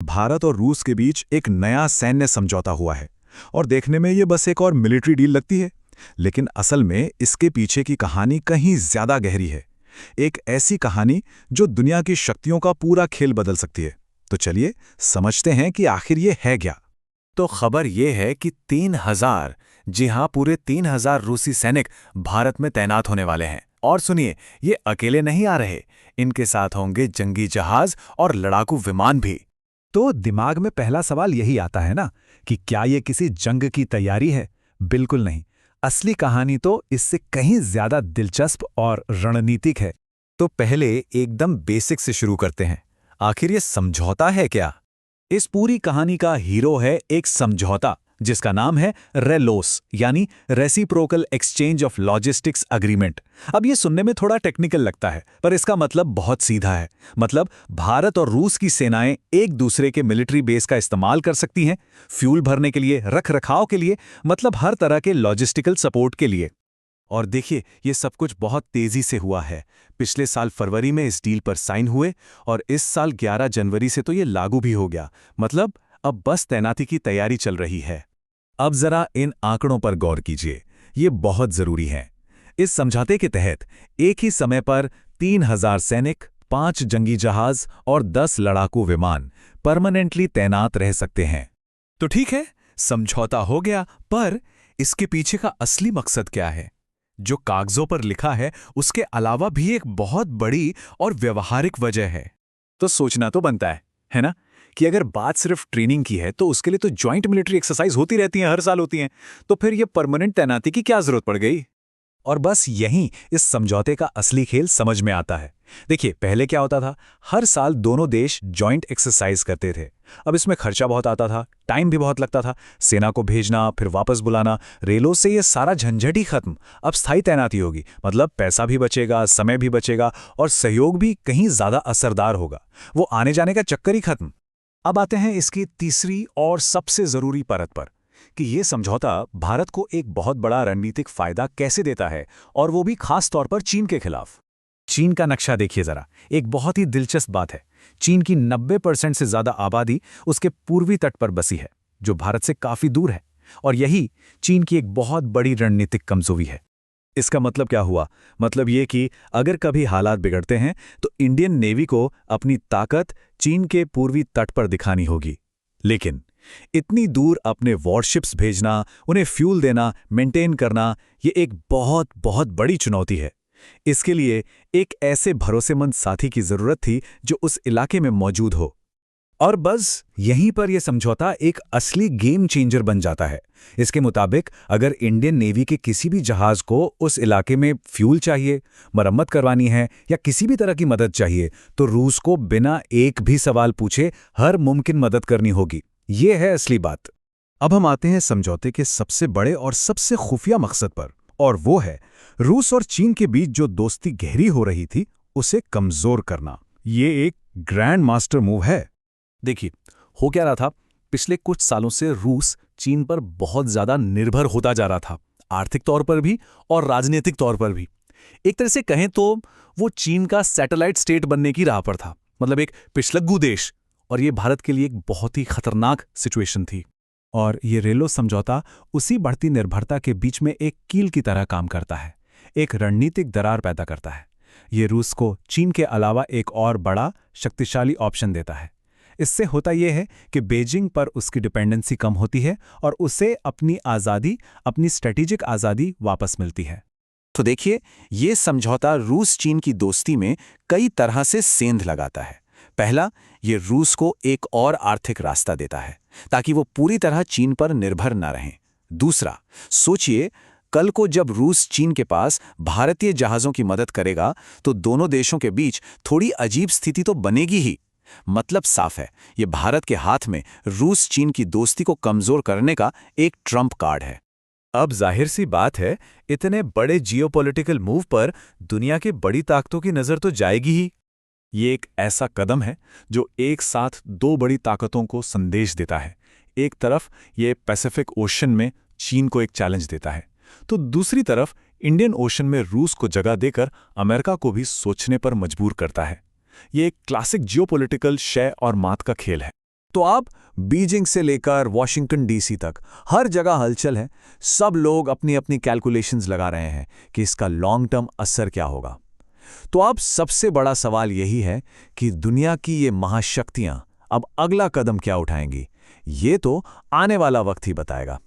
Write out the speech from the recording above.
भारत और रूस के बीच एक नया सैन्य समझौता हुआ है और देखने में ये बस एक और मिलिट्री डील लगती है। लेकिन असल में इसके पीछे की कहानी कहीं ज्यादा गहरी है। एक ऐसी कहानी जो दुनिया की शक्तियों का पूरा खेल बदल सकती है। तो चलिए समझते हैं कि आखिर ये है क्या। तो खबर ये है कि 3000, जी हां, पूरे 3000 रूसी सैनिक भारत में तैनात होने वाले हैं। और सुनिए, ये अकेले नहीं आ रहे, इनके साथ होंगे जंगी जहाज और लड़ाकू विमान भी। तो दिमाग में पहला सवाल यही आता है ना कि क्या ये किसी जंग की तैयारी है? बिल्कुल नहीं। असली कहानी तो इससे कहीं ज्यादा दिलचस्प और रणनीतिक है। तो पहले एकदम बेसिक से शुरू करते हैं। आखिर ये समझौता है क्या? इस पूरी कहानी का हीरो है एक समझौता जिसका नाम है रेलोस, यानी reciprocal exchange of logistics agreement. अब ये सुनने में थोड़ा टेक्निकल लगता है, पर इसका मतलब बहुत सीधा है। मतलब भारत और रूस की सेनाएं एक दूसरे के मिलिट्री बेस का इस्तेमाल कर सकती हैं, फ्यूल भरने के लिए, रख रखाव के लिए, मतलब हर तरह के लॉजिस्टिकल सपोर्ट के लिए। और देखिए, ये सब कुछ बहुत तेजी से हुआ है। पिछले साल फरवरी में इस डील पर साइन हुए और इस साल 11 जनवरी से तो ये लागू भी हो गया। मतलब अब बस तैनाती की तैयारी चल रही है। अब जरा इन आंकड़ों पर गौर कीजिए, ये बहुत जरूरी है। इस समझौते के तहत एक ही समय पर 3000 सैनिक, 5 जंगी जहाज और 10 लड़ाकू विमान परमानेंटली तैनात रह सकते हैं। तो ठीक है, समझौता हो गया, पर इसके पीछे का असली मकसद क्या है? जो कागजों पर लिखा है उसके अलावा भी एक बहुत बड़ी और व्यवहारिक वजह है। तो सोचना तो बनता है ना, कि अगर बात सिर्फ ट्रेनिंग की है तो उसके लिए तो जॉइंट मिलिट्री एक्सरसाइज होती रहती हैं, हर साल होती हैं। तो फिर ये परमानेंट तैनाती की क्या जरूरत पड़ गई? और बस यहीं इस समझौते का असली खेल समझ में आता है। देखिए, पहले क्या होता था, हर साल दोनों देश जॉइंट एक्सरसाइज करते थे। अब इसमें खर्चा बहुत आता था, टाइम भी बहुत लगता था, सेना को भेजना फिर वापस बुलाना। रेलों से ये सारा झंझट ही खत्म। अब स्थायी तैनाती होगी, मतलब पैसा भी बचेगा, समय भी बचेगा और सहयोग भी कहीं ज्यादा असरदार होगा। वो आने जाने का चक्कर ही खत्म। अब आते हैं इसकी तीसरी और सबसे जरूरी परत पर, कि ये समझौता भारत को एक बहुत बड़ा रणनीतिक फायदा कैसे देता है, और वो भी खास तौर पर चीन के खिलाफ। चीन का नक्शा देखिए जरा, एक बहुत ही दिलचस्प बात है। चीन की 90% से ज्यादा आबादी उसके पूर्वी तट पर बसी है, जो भारत से काफी दूर है। और यही चीन की एक बहुत बड़ी रणनीतिक कमजोरी है। इसका मतलब क्या हुआ? मतलब ये कि अगर कभी हालात बिगड़ते हैं तो इंडियन नेवी को अपनी ताकत चीन के पूर्वी तट पर दिखानी होगी। लेकिन इतनी दूर अपने वॉरशिप्स भेजना, उन्हें फ्यूल देना, मेंटेन करना, ये एक बहुत बहुत बड़ी चुनौती है। इसके लिए एक ऐसे भरोसेमंद साथी की जरूरत थी जो उस इलाके में मौजूद हो। और बस यहीं पर यह समझौता एक असली गेम चेंजर बन जाता है। इसके मुताबिक अगर इंडियन नेवी के किसी भी जहाज को उस इलाके में फ्यूल चाहिए, मरम्मत करवानी है या किसी भी तरह की मदद चाहिए, तो रूस को बिना एक भी सवाल पूछे हर मुमकिन मदद करनी होगी। ये है असली बात। अब हम आते हैं समझौते के सबसे बड़े और सबसे खुफिया मकसद पर, और वो है रूस और चीन के बीच जो दोस्ती गहरी हो रही थी उसे कमजोर करना। ये एक ग्रैंड मास्टर मूव है। देखिए, हो क्या रहा था, पिछले कुछ सालों से रूस चीन पर बहुत ज्यादा निर्भर होता जा रहा था, आर्थिक तौर पर भी और राजनीतिक तौर पर भी। एक तरह से कहें तो वो चीन का सैटेलाइट स्टेट बनने की राह पर था, मतलब एक पिछलग्गू देश। और ये भारत के लिए एक बहुत ही खतरनाक सिचुएशन थी। और ये रेलो समझौता उसी बढ़ती निर्भरता के बीच में एक कील की तरह काम करता है, एक रणनीतिक दरार पैदा करता है। ये रूस को चीन के अलावा एक और बड़ा शक्तिशाली ऑप्शन देता है। इससे होता यह है कि बीजिंग पर उसकी डिपेंडेंसी कम होती है और उसे अपनी आज़ादी, अपनी स्ट्रेटेजिक आज़ादी वापस मिलती है। तो देखिए, ये समझौता रूस चीन की दोस्ती में कई तरह से सेंध लगाता है। पहला, ये रूस को एक और आर्थिक रास्ता देता है ताकि वो पूरी तरह चीन पर निर्भर न रहें। दूसरा, सोचिए, कल को जब रूस चीन के पास भारतीय जहाज़ों की मदद करेगा तो दोनों देशों के बीच थोड़ी अजीब स्थिति तो बनेगी ही। मतलब साफ है, ये भारत के हाथ में रूस चीन की दोस्ती को कमजोर करने का एक ट्रम्प कार्ड है। अब जाहिर सी बात है, इतने बड़े जियोपॉलिटिकल मूव पर दुनिया के बड़ी ताकतों की नजर तो जाएगी ही। ये एक ऐसा कदम है जो एक साथ दो बड़ी ताकतों को संदेश देता है। एक तरफ ये पैसिफिक ओशन में चीन को एक चैलेंज देता है, तो दूसरी तरफ इंडियन ओशन में रूस को जगह देकर अमेरिका को भी सोचने पर मजबूर करता है। ये एक क्लासिक जियोपॉलिटिकल शय और मात का खेल है। तो अब बीजिंग से लेकर वॉशिंगटन डीसी तक हर जगह हलचल है। सब लोग अपनी अपनी कैलकुलेशंस लगा रहे हैं कि इसका लॉन्ग टर्म असर क्या होगा। तो अब सबसे बड़ा सवाल यही है कि दुनिया की ये महाशक्तियां अब अगला कदम क्या उठाएंगी। ये तो आने वाला वक्त ही बताएगा।